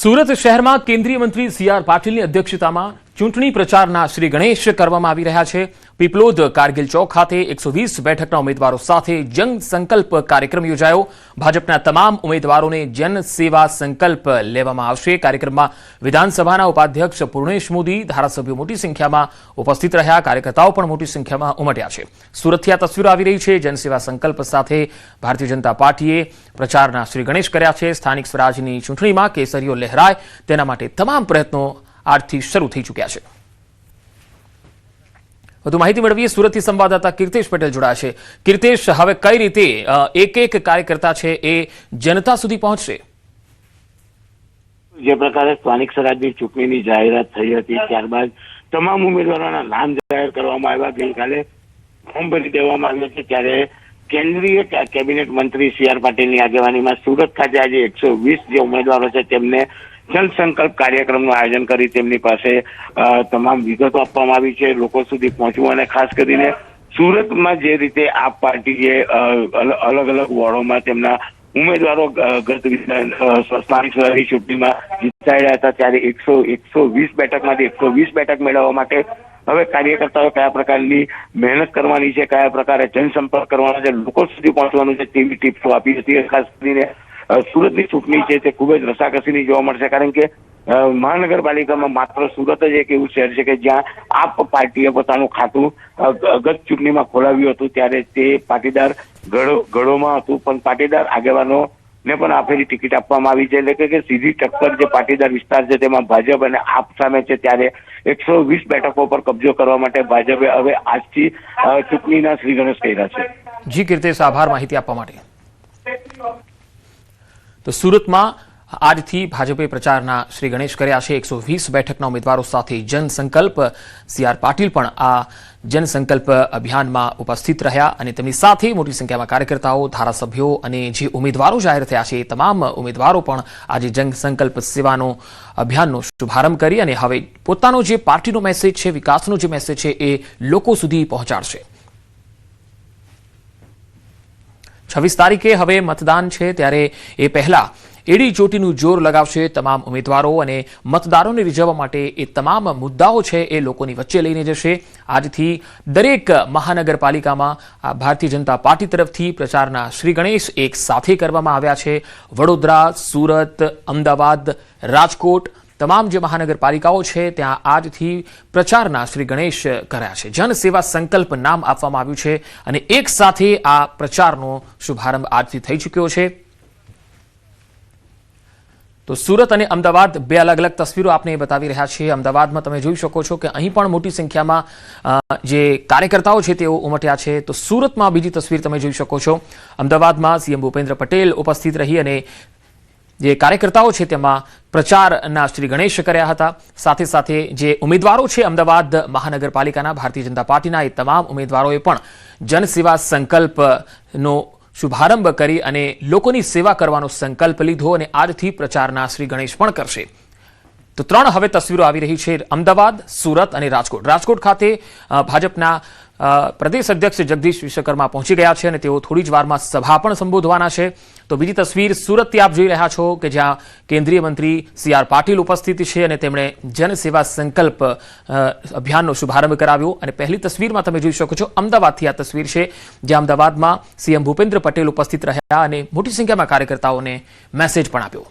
સુરત શહેરમાં કેન્દ્રીય મંત્રી સી.આર. પાટીલની અધ્યક્ષતામાં ચૂંટણી પ્રચારના શ્રી ગણેશ કરવામાં આવી રહ્યા છે। પીપલોદ કારગિલ ચોક ખાતે 120 બેઠકના ઉમેદવારો સાથે જન સંકલ્પ કાર્યક્રમ યોજાયો। ભાજપના તમામ ઉમેદવારોને જન સેવા સંકલ્પ લેવામાં આવશે। કાર્યક્રમમાં વિધાનસભાના ઉપાધ્યક્ષ પૂર્ણેશ મોદી, ધારાસભ્યો મોટી સંખ્યામાં ઉપસ્થિત રહ્યા। કાર્યકર્તાઓ પણ મોટી સંખ્યામાં ઉમટ્યા છે। સુરતથી આ તસવીરો આવી રહી છે। જન સેવા સંકલ્પ સાથે ભારતીય જનતા પાર્ટીએ પ્રચારના શ્રી ગણેશ કર્યા છે। સ્થાનિક સ્વરાજની ચૂંટણીમાં કેસરીઓ લહેરાય તેના માટે તમામ પ્રયત્નો આજથી શરૂ થઈ ચૂક્યા છે। વધુ માહિતી મેળવીએ સુરતથી સંવાદદાતા કીર્તેશ પટેલ જોડાયા છે। કીર્તેશ, હવે કઈ રીતે એક કાર્યકર્તા છે એ જનતા સુધી પહોંચશે? જે પ્રકારે સ્થાનિક સ્વરાજની ચૂંટણીની જાહેરાત થઈ હતી ત્યારબાદ તમામ ઉમેદવારોના નામ જાહેર કરવામાં આવ્યા। ગઈકાલે ફોર્મ ભરી દેવામાં આવ્યા છે ત્યારે કેન્દ્રીય કેબિનેટ મંત્રી સી.આર. પાટીલની આગેવાનીમાં સુરત ખાતે આજે 120 જે ઉમેદવારો છે તેમને જનસંકલ્પ કાર્યક્રમનું આયોજન કરી તેમની પાસે તમામ વિગતો આપવામાં આવી છે, લોકો સુધી પહોંચવું અને ખાસ કરીને સુરતમાં જે રીતે આપ પાર્ટીએ અલગ અલગ વોર્ડોમાં તેમના ઉમેદવારો ગત સ્થાનિક સ્વરાજની ચૂંટણીમાં જીતાડ્યા હતા ત્યારે 120 બેઠકમાંથી 120 બેઠક મેળવવા માટે હવે કાર્યકર્તાઓ કયા પ્રકારની મહેનત કરવાની છે, કયા પ્રકારે જનસંપર્ક કરવાનો છે, લોકો સુધી પહોંચવાનું છે તેવી ટિપ્સો આપી હતી। ખાસ કરીને સુરતની ચૂંટણી છે તે ખૂબ જ રસાકસીની જોવા મળશે, કારણ કે મહાનગરપાલિકામાં માત્ર સુરત જ એક એવું શહેર છે કે જ્યાં આપ પાર્ટીએ પોતાનું ખાતું ગત ચૂંટણીમાં ખોલાવ્યું હતું ત્યારે તે પાટીદાર ગઢોમાં હતું, પણ પાટીદાર આગેવાનો ને પણ આ ફેરી ટિકિટ આપવામાં આવી છે। એટલે કે સીધી ટક્કર જે પાટીદાર વિસ્તાર છે તેમાં ભાજપ અને આપ સામે છે ત્યારે 120 બેઠકો પર કબજો કરવા માટે ભાજપે હવે આજથી ચૂંટણીના શ્રી ગણેશ કર્યા છે। જી કીર્તેશ, આભાર માહિતી આપવા માટે। તો સુરતમાં આજથી ભાજપે પ્રચારના શ્રી ગણેશ કર્યા છે। 120 બેઠકના ઉમેદવારો સાથે જનસંકલ્પ। સી.આર. પાટીલ પણ આ જનસંકલ્પ અભિયાનમાં ઉપસ્થિત રહ્યા અને તેમની સાથે મોટી સંખ્યામાં કાર્યકર્તાઓ, ધારાસભ્યો અને જે ઉમેદવારો જાહેર થયા છે એ તમામ ઉમેદવારો પણ આજે જનસંકલ્પ સેવાનો અભિયાનનો શુભારંભ કરી અને હવે પોતાનો જે પાર્ટીનો મેસેજ છે, વિકાસનો જે મેસેજ છે એ લોકો સુધી પહોંચાડશે। 26 તારીખે હવે મતદાન છે ત્યારે એ પહેલા એડી ચોટીનું જોર લગાવશે તમામ ઉમેદવારો અને મતદારોને રીઝવવા માટે એ તમામ મુદ્દાઓ છે એ લોકોની વચ્ચે લઈને જશે। આજથી દરેક મહાનગરપાલિકામાં ભારતીય જનતા પાર્ટી તરફથી પ્રચારના શ્રી ગણેશ એક સાથે કરવામાં આવ્યા છે। વડોદરા, સુરત, અમદાવાદ, રાજકોટ તમામ જે મહાનગરપાલિકાઓ છે ત્યાં આજથી પ્રચારના શ્રી ગણેશ કર્યા છે। જન સેવા સંકલ્પ નામ આપવામાં આવ્યું છે અને એક સાથે આ પ્રચારનો શુભારંભ આજથી થઈ ચૂક્યો છે। તો સુરત અને અમદાવાદ બે અલગ અલગ તસવીરો આપને બતાવી રહ્યા છીએ। અમદાવાદમાં તમે જોઈ શકો છો કે અહીં પણ મોટી સંખ્યામાં જે કાર્યકર્તાઓ છે તેઓ ઉમટ્યા છે। તો સુરતમાં બીજી તસવીર તમે જોઈ શકો છો। અમદાવાદમાં સીએમ ભૂપેન્દ્ર પટેલ ઉપસ્થિત રહી અને જે કાર્યકર્તાઓ છે તેમાં પ્રચારના શ્રી ગણેશ કર્યા હતા। સાથે સાથે જે ઉમેદવારો છે અમદાવાદ મહાનગરપાલિકાના ભારતીય જનતા પાર્ટીના એ તમામ ઉમેદવારોએ પણ જનસેવા સંકલ્પનો શુભારંભ કરી અને લોકોની સેવા કરવાનો સંકલ્પ લીધો અને આજથી પ્રચારના શ્રી ગણેશ પણ કરશે। તો ત્રણ હવે તસવીરો આવી રહી છે અમદાવાદ, સુરત અને રાજકોટ। રાજકોટ ખાતે ભાજપના પ્રદેશ અધ્યક્ષ જગદીશ વિશ્વકર્મા પહોંચી ગયા છે અને તેઓ થોડી જ વારમાં સભા પણ સંબોધવાના છે। તો બીજી તસવીર સુરતથી આપ જોઈ રહ્યા છો કે જ્યાં કેન્દ્રીય મંત્રી સી.આર. પાટીલ ઉપસ્થિત છે અને તેમણે જનસેવા સંકલ્પ અભિયાનનો શુભારંભ કરાવ્યો। અને પહેલી તસવીરમાં તમે જોઈ શકો છો અમદાવાદથી આ તસવીર છે જ્યાં અમદાવાદમાં સીએમ ભૂપેન્દ્ર પટેલ ઉપસ્થિત રહ્યા અને મોટી સંખ્યામાં કાર્યકર્તાઓને મેસેજ પણ આપ્યો।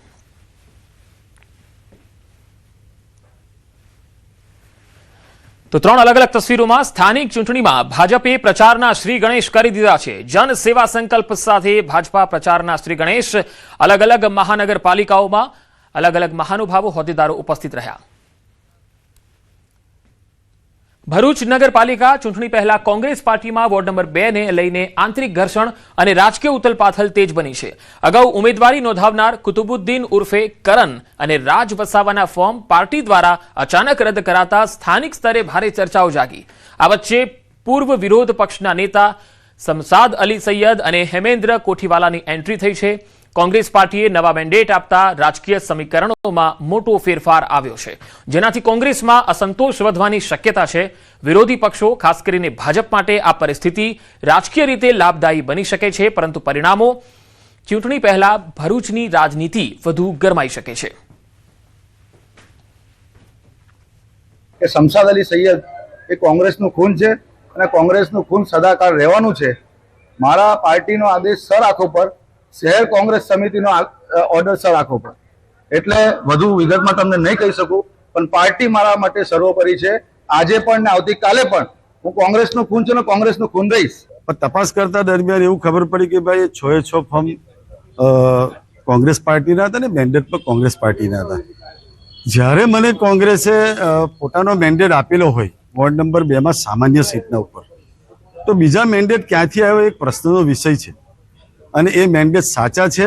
તો ત્રણ અલગ અલગ તસવીરોમાં સ્થાનિક ચૂંટણીમાં ભાજપે પ્રચારના શ્રી ગણેશ કરી દીધા છે। જન સેવા સંકલ્પ સાથે ભાજપા પ્રચારના શ્રી ગણેશ। અલગ અલગ મહાનગરપાલિકાઓમાં અલગ અલગ મહાનુભાવો, હોદ્દેદારો ઉપસ્થિત રહ્યા। ભરૂચ નગરપાલિકા ચૂંટણી પહેલા કોંગ્રેસ પાર્ટીમાં વોર્ડ નંબર 2 ને લઈને આંતરિક ઘર્ષણ અને રાજકીય ઉથલપાથલ તેજ બની છે। અગાઉ ઉમેદવારી નોંધાવનાર કુતુબુદ્દીન ઉર્ફે કરણ અને રાજ વસાવાના ફોર્મ પાર્ટી દ્વારા અચાનક રદ કરાતા સ્થાનિક સ્તરે ભારે ચર્ચાઓ જાગી। આ વચ્ચે પૂર્વ વિરોધ પક્ષના નેતા શમસાદ અલી સૈયદ અને હેમેન્દ્ર કોઠીવાલાની એન્ટ્રી થઈ છે। કોંગ્રેસ પાર્ટીએ નવા મેન્ડેટ આપતા રાજકીય સમીકરણોમાં મોટો ફેરફાર આવ્યો છે, જેનાથી કોંગ્રેસમાં અસંતોષ વધવાની શક્યતા છે। વિરોધી પક્ષો, ખાસ કરીને ભાજપ માટે આ પરિસ્થિતિ રાજકીય રીતે લાભદાયી બની શકે છે, પરંતુ પરિણામો ચૂંટણી પહેલા ભરૂચની રાજનીતિ વધુ ગરમાઈ શકે છે। કે શમશાદ અલી સૈયદ એ કોંગ્રેસનું ખૂન છે અને કોંગ્રેસનું ખૂન સદાકાળ રહેવાનું છે. મારા પાર્ટીનો આદેશ સર આંખો પર, શહેર કોંગ્રેસ સમિતિનો ઓર્ડર સર આંખો પર, એટલે વધુ વિગતમાં તમને નહીં કહી શકું, પણ પાર્ટી મારા માટે સર્વોપરી છે. આજે પણ ને આવતીકાલે પણ હું કોંગ્રેસનું ખૂન છું ને કોંગ્રેસનું ખૂન રહીશ. પણ તપાસ કરતા દરમિયાન એવું ખબર પડી કે ભાઈ 6 ફોર્મ કોંગ્રેસ પાર્ટીના હતા ને મેન્ડેટ પર કોંગ્રેસ પાર્ટીના હતા. જ્યારે મને કોંગ્રેસે પોતાનો મેન્ડેટ આપેલો હોય વોર્ડ નંબર 2 માં સામાન્ય સીટના ઉપર, તો બીજા મેન્ડેટ ક્યાંથી આવ્યો એક પ્રશ્નનો વિષય છે. અને એ મેન્ડેટ સાચા છે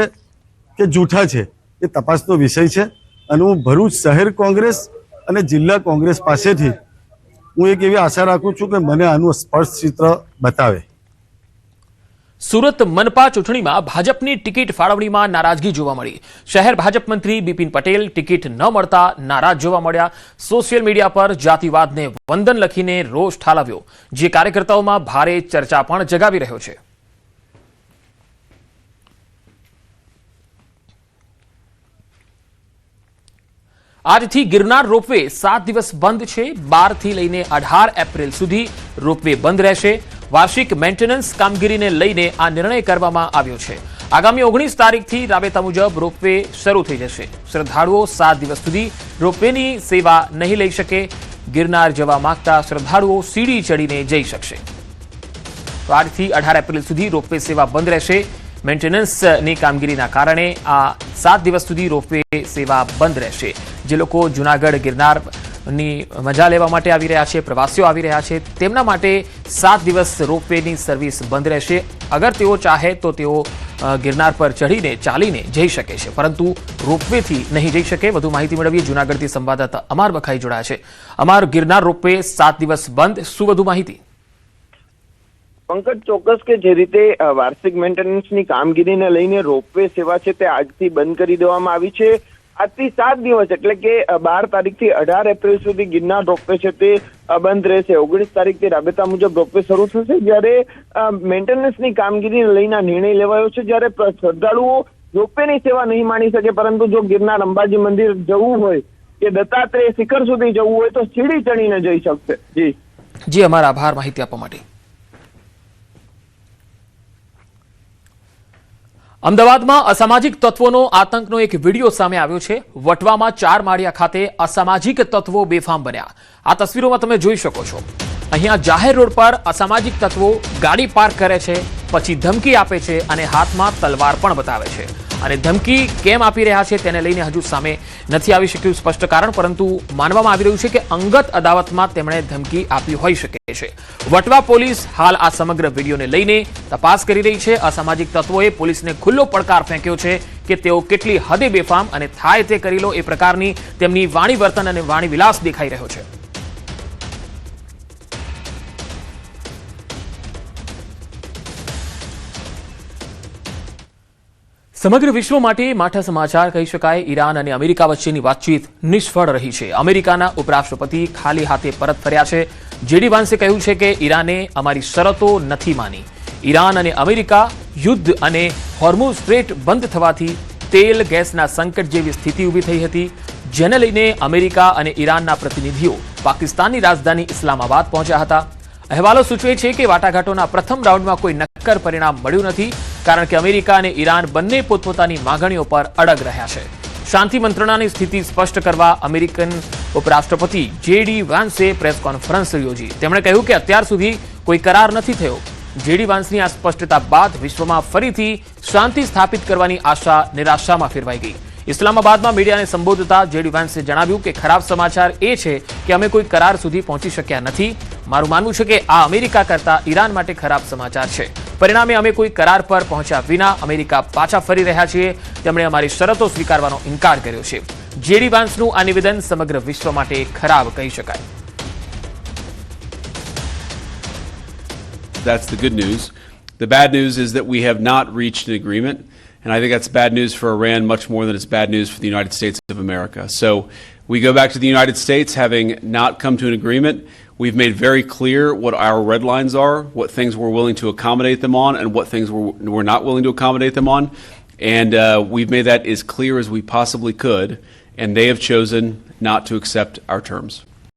કે જૂઠા છે એ તપાસનો વિષય છે. અને હું ભરૂચ શહેર કોંગ્રેસ અને જિલ્લા કોંગ્રેસ પાસેથી હું એક એવી આશા રાખું છું કે મને આનું સ્પષ્ટ ચિત્ર બતાવે. સુરત મનપા ચૂંટણીમાં ભાજપની ટિકિટ ફાળવણીમાં નારાજગી જોવા મળી. શહેર ભાજપ મંત્રી બિપિન પટેલ ટિકિટ ન મળતા નારાજ જોવા મળ્યા. સોશિયલ મીડિયા પર જાતિવાદને વંદન લખીને રોષ ઠાલવ્યો, જે કાર્યકર્તાઓમાં ભારે ચર્ચા પણ જગાવી રહ્યો છે. આજથી ગિરનાર રોપવે 7 દિવસ બંધ છે. 12 થી લઈને 18 એપ્રિલ સુધી રોપવે બંધ રહેશે. વાર્ષિક મેન્ટેનન્સ કામગીરીને લઈને આ નિર્ણય કરવામાં આવ્યો છે. આગામી 19 તારીખથી રાબેતા મુજબ રોપવે શરૂ થઈ જશે. શ્રદ્ધાળુઓ 7 દિવસ સુધી રોપવેની સેવા નહીં લઈ શકે. ગિરનાર જવા માંગતા શ્રદ્ધાળુઓ સીડી ચડીને જઈ શકશે. તો આજથી 18 એપ્રિલ સુધી રોપવે સેવા બંધ રહેશે. મેન્ટેનન્સની કામગીરીના કારણે આ 7 દિવસ સુધી રોપવે સેવા બંધ રહેશે. જે લોકો જૂનાગઢ ગિરનારની મજા લેવા માટે આવી રહ્યા છે, પ્રવાસીઓ આવી રહ્યા છે, તેમના માટે 7 દિવસ રોપવેની સર્વિસ બંધ રહેશે. અગર તેઓ ચાહે તો તેઓ ગિરનાર પર ચડીને ચાલીને જઈ શકે છે, પરંતુ રોપવેથી નહીં જઈ શકે. વધુ માહિતી મેળવીએ જૂનાગઢથી સંવાદદાતા અમાર બખાઈ જોડાયા છે. અમાર ગિરનાર રોપવે 7 દિવસ બંધ, શું વધુ માહિતી? પંકજ, ચોક્કસ કે જે રીતે વાર્ષિક મેન્ટેનન્સની કામગીરીને લઈને રોપવે સેવા છે તે આજથી બંધ કરી દેવામાં આવી છે. આજથી 7 દિવસ એટલે કે 12 તારીખથી 18 એપ્રિલ સુધી ગિરનાર રોપવે છે તે બંધ રહેશે. 19 તારીખથી રાબેતા મુજબ રોપવે શરૂ થશે. જ્યારે મેન્ટેનન્સની કામગીરીને લઈને નિર્ણય લેવાયો છે. જ્યારે શ્રદ્ધાળુઓ રોપવેની સેવા નહીં માણી શકે, પરંતુ જો ગિરનાર અંબાજી મંદિર જવું હોય કે દત્તાત્રેય શિખર સુધી જવું હોય તો સીડી ચડીને જઈ શકશે. જી અમારા આભાર માહિતી આપવા માટે. અમદાવાદમાં અસામાજિક તત્વોનો આતંકનો એક વિડીયો સામે આવ્યો છે. વટવામાં 4 માળિયા ખાતે અસામાજિક તત્વો બેફામ બન્યા. આ તસવીરોમાં તમે જોઈ શકો છો. અહીંયા જાહેર રોડ પર અસામાજિક તત્વો ગાડી પાર્ક કરે છે, પછી ધમકી આપે છે અને હાથમાં તલવાર પણ બતાવે છે. અને ધમકી કેમ આપી રહ્યા છે તેને લઈને હજુ સામે નથી આવી શક્યું સ્પષ્ટ કારણ, પરંતુ માનવામાં આવી રહ્યું છે કે અંગત અદાવતમાં તેમણે ધમકી આપી હોઈ શકે છે. વટવા પોલીસ હાલ આ સમગ્ર વિડીયોને લઈને તપાસ કરી રહી છે. અસામાજિક તત્વોએ પોલીસને ખુલ્લો પડકાર ફેંક્યો છે કે તેઓ કેટલી હદે બેફામ અને થાય તે કરી લો એ પ્રકારની તેમની વાણી વર્તન અને વાણી વિલાસ દેખાઈ રહ્યો છે. સમગ્ર વિશ્વ માટે માઠા સમાચાર કહી શકાય. ઈરાન અને અમેરિકા વચ્ચેની વાતચીત નિષ્ફળ રહી છે. અમેરિકાના ઉપરાષ્ટ્રપતિ ખાલી હાથે પરત ફર્યા છે. જેડી વાન્સે કહ્યું છે કે ઈરાને અમારી શરતો નથી માની. ઈરાન અને અમેરિકા યુદ્ધ અને હોર્મુઝ સ્ટ્રેટ બંધ થવાથી તેલ ગેસના સંકટ જેવી સ્થિતિ ઊભી થઈ હતી, જેને લઈને અમેરિકા અને ઈરાનના પ્રતિનિધિઓ પાકિસ્તાનની રાજધાની ઇસ્લામાબાદ પહોંચ્યા હતા. અહેવાલો સૂચવે છે કે વાટાઘાટોના પ્રથમ રાઉન્ડમાં કોઈ નક્કર પરિણામ મળ્યું નથી, કારણ કે અમેરિકા અને ઈરાન બંને પોતપોતાની માંગણીઓ પર અડગ રહ્યા છે. શાંતિ મંત્રણાની સ્થિતિ સ્પષ્ટ કરવા અમેરિકન ઉપરાષ્ટ્રપતિ જેડી વાન્સે પ્રેસ કોન્ફરન્સ યોજી. તેમણે કહ્યું કે અત્યાર સુધી કોઈ કરાર નથી થયો. જેડી વાન્સની આ સ્પષ્ટતા બાદ વિશ્વમાં ફરીથી શાંતિ સ્થાપિત કરવાની આશા નિરાશામાં ફેરવાઈ ગઈ. ઇસ્લામાબાદમાં મીડિયાને સંબોધતા જેડી વાન્સે જણાવ્યું કે ખરાબ સમાચાર એ છે કે અમે કોઈ કરાર સુધી પહોંચી શક્યા નથી. મારું માનવું છે કે આ અમેરિકા કરતા ઈરાન માટે ખરાબ સમાચાર છે. પરિણામે અમે કોઈ કરાર પર પહોંચ્યા વિના અમેરિકા પાછા ફરી રહ્યા છીએ. તેમણે અમારી શરતો સ્વીકારવાનો ઇનકાર કર્યો છે. જેડી વાન્સનું આ નિવેદન સમગ્ર વિશ્વ માટે ખરાબ કહી શકાય. That's the good news. The bad news is that we have not reached an agreement. And I think that's bad news for Iran much more than it's bad news for the United States of America. So we go back to the United States having not come to an agreement. We've made very clear what our red lines are, what things we're willing to accommodate them on, and what things we're not willing to accommodate them on. And we've made that as clear as we possibly could. And they have chosen not to accept our terms.